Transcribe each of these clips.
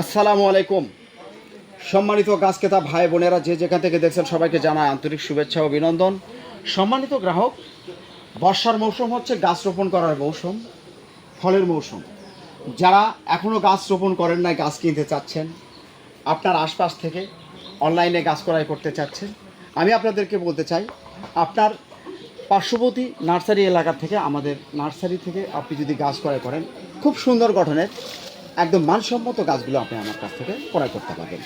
আসসালামু আলাইকুম। সম্মানিত গাছ ক্রেতা ভাই বোনেরা যে যেখান থেকে দেখছেন সবাইকে জানাই আন্তরিক শুভেচ্ছা ও অভিনন্দন। সম্মানিত গ্রাহক, বর্ষার মৌসুম হচ্ছে গাছ রোপণ করার মৌসুম, ফলের মৌসুম। যারা এখনও গাছ রোপণ করেন নাই, গাছ কিনতে চাচ্ছেন, আপনার আশপাশ থেকে অনলাইনে গাছ ক্রয় করতে চাচ্ছেন, আমি আপনাদেরকে বলতে চাই, আপনার পার্শ্ববর্তী নার্সারি এলাকা থেকে আমাদের নার্সারি থেকে আপনি যদি গাছ ক্রয় করেন, খুব সুন্দর গঠনের একদম মানসম্মত গাছগুলো আপনি আমার কাছ থেকে ক্রয় করতে পারবেন।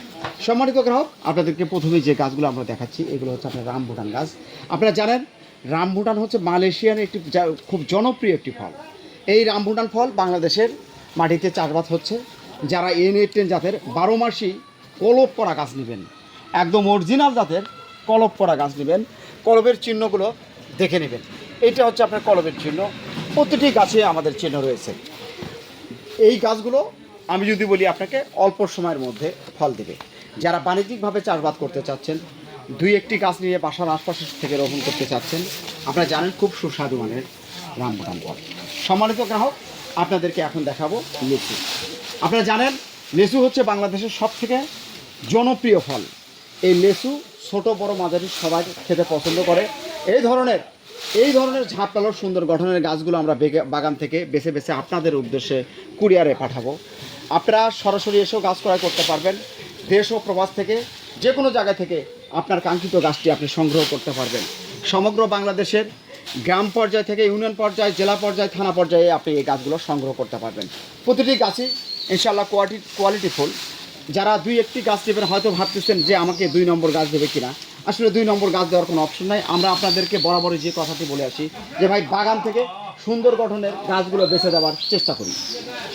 সম্মানিত গ্রাহক, আপনাদেরকে প্রথমে যে গাছগুলো আমরা দেখাচ্ছি এগুলো হচ্ছে আপনার রামবুটান গাছ। আপনারা জানেন রামবুটান হচ্ছে মালয়েশিয়ান একটি খুব জনপ্রিয় একটি ফল। এই রামবুটান ফল বাংলাদেশের মাটিতে চাষবাস হচ্ছে। যারা N18 জাতের 12 মাসই কলপ করা গাছ নেবেন, একদম অরিজিনাল জাতের কলপ করা গাছ নেবেন, কলবের চিহ্নগুলো দেখে নেবেন। এইটা হচ্ছে আপনার কলবের চিহ্ন, প্রতিটি গাছে আমাদের চিহ্ন রয়েছে। এই গাছগুলো আমি যদি বলি আপনাকে অল্প সময়ের মধ্যে ফল দেবে। যারা বাণিজ্যিকভাবে চাষবাস করতে চাচ্ছেন, দুই একটি গাছ নিয়ে বাসার আশপাশ থেকে রোপণ করতে চাচ্ছেন, আপনারা জানেন খুব সুস্বাদু মানের রামবুটান ফল। সম্মানিত গ্রাহক, আপনাদেরকে এখন দেখাবো লিচু। আপনারা জানেন লিচু হচ্ছে বাংলাদেশের সবথেকে জনপ্রিয় ফল। এই লিচু ছোট বড় মাঝারি সবাই খেতে পছন্দ করে। এই ধরনের ঝাঁপালো সুন্দর গঠনের গাছগুলো আমরা বাগান থেকে বেছে বেছে আপনাদের উদ্দেশ্যে কুরিয়ারে পাঠাবো। আপনারা সরাসরি এসেও গাছ ক্রয় করতে পারবেন। দেশ ও প্রবাস থেকে যে কোনো জায়গা থেকে আপনার কাঙ্ক্ষিত গাছটি আপনি সংগ্রহ করতে পারবেন। সমগ্র বাংলাদেশের গ্রাম পর্যায় থেকে ইউনিয়ন পর্যায়ে, জেলা পর্যায়ে, থানা পর্যায়ে আপনি এই গাছগুলো সংগ্রহ করতে পারবেন। প্রতিটি গাছই ইনশাআল্লাহ কোয়ালিটিফুল। যারা দুই একটি গাছ নেবেন হয়তো ভাবতেছেন যে আমাকে 2 নম্বর গাছ দেবে কিনা। আসলে 2 নম্বর গাছ দেওয়ার কোনো অপশন নাই। আমরা আপনাদেরকে বরাবরই যে কথাটি বলে আসি যে ভাই বাগান থেকে সুন্দর গঠনের গাছগুলো বেছে দেওয়ার চেষ্টা করি।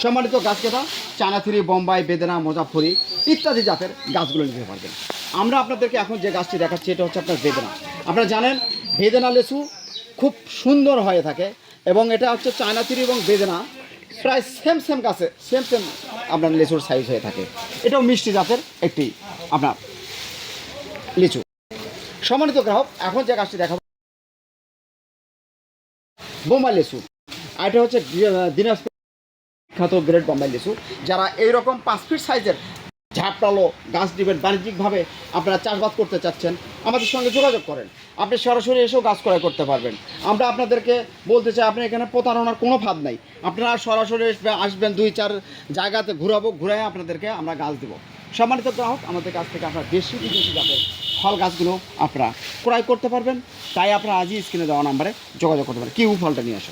সম্মানিত গাছ ক্রেতা, চায়নাথুরি, বোম্বাই, বেদেনা, মোজাফরি ইত্যাদি জাতের গাছগুলো নিতে পারবেন। আমরা আপনাদেরকে এখন যে গাছটি দেখাচ্ছি এটা হচ্ছে আপনার বেদেনা। আপনারা জানেন বেদেনা লেচু খুব সুন্দর হয়ে থাকে এবং এটা হচ্ছে চায়নাথুরি এবং বেদেনা প্রায় সেম গাছে সেম আপনার লিচুর সাইজ হয়ে থাকে। এটাও মিষ্টি জাতের একটি আপনার লিচু। সম্মানিত গ্রাহক, এখন যে গাছটি দেখাবো বোম্বাই লিচু। আর এটা হচ্ছে দিনাজপুর বিখ্যাত গ্রেট বোম্বাই লিচু। যারা এইরকম 5 ফিট সাইজের ঝাঁপটালো গাছ দিবেন, বাণিজ্যিকভাবে আপনারা চাষবাস করতে চাচ্ছেন, আমাদের সঙ্গে যোগাযোগ করেন। আপনি সরাসরি এসেও গাছ ক্রয় করতে পারবেন। আমরা আপনাদেরকে বলতে চাই আপনি এখানে প্রতারণার কোনো ফাঁদ নাই। আপনারা সরাসরি আসবেন, 2-4 জায়গাতে ঘুরাই আপনাদেরকে আমরা গাছ দেবো। সম্মানিত গ্রাহক, আমাদের কাছ থেকে আপনারা দেশি বিদেশি জাতের ফল গাছগুলো আপনারা ক্রয় করতে পারবেন। তাই আপনারা আজই স্ক্রিনে দেওয়া নাম্বারে যোগাযোগ করতে পারেন। কিউ ফলটা নিয়ে আসুন।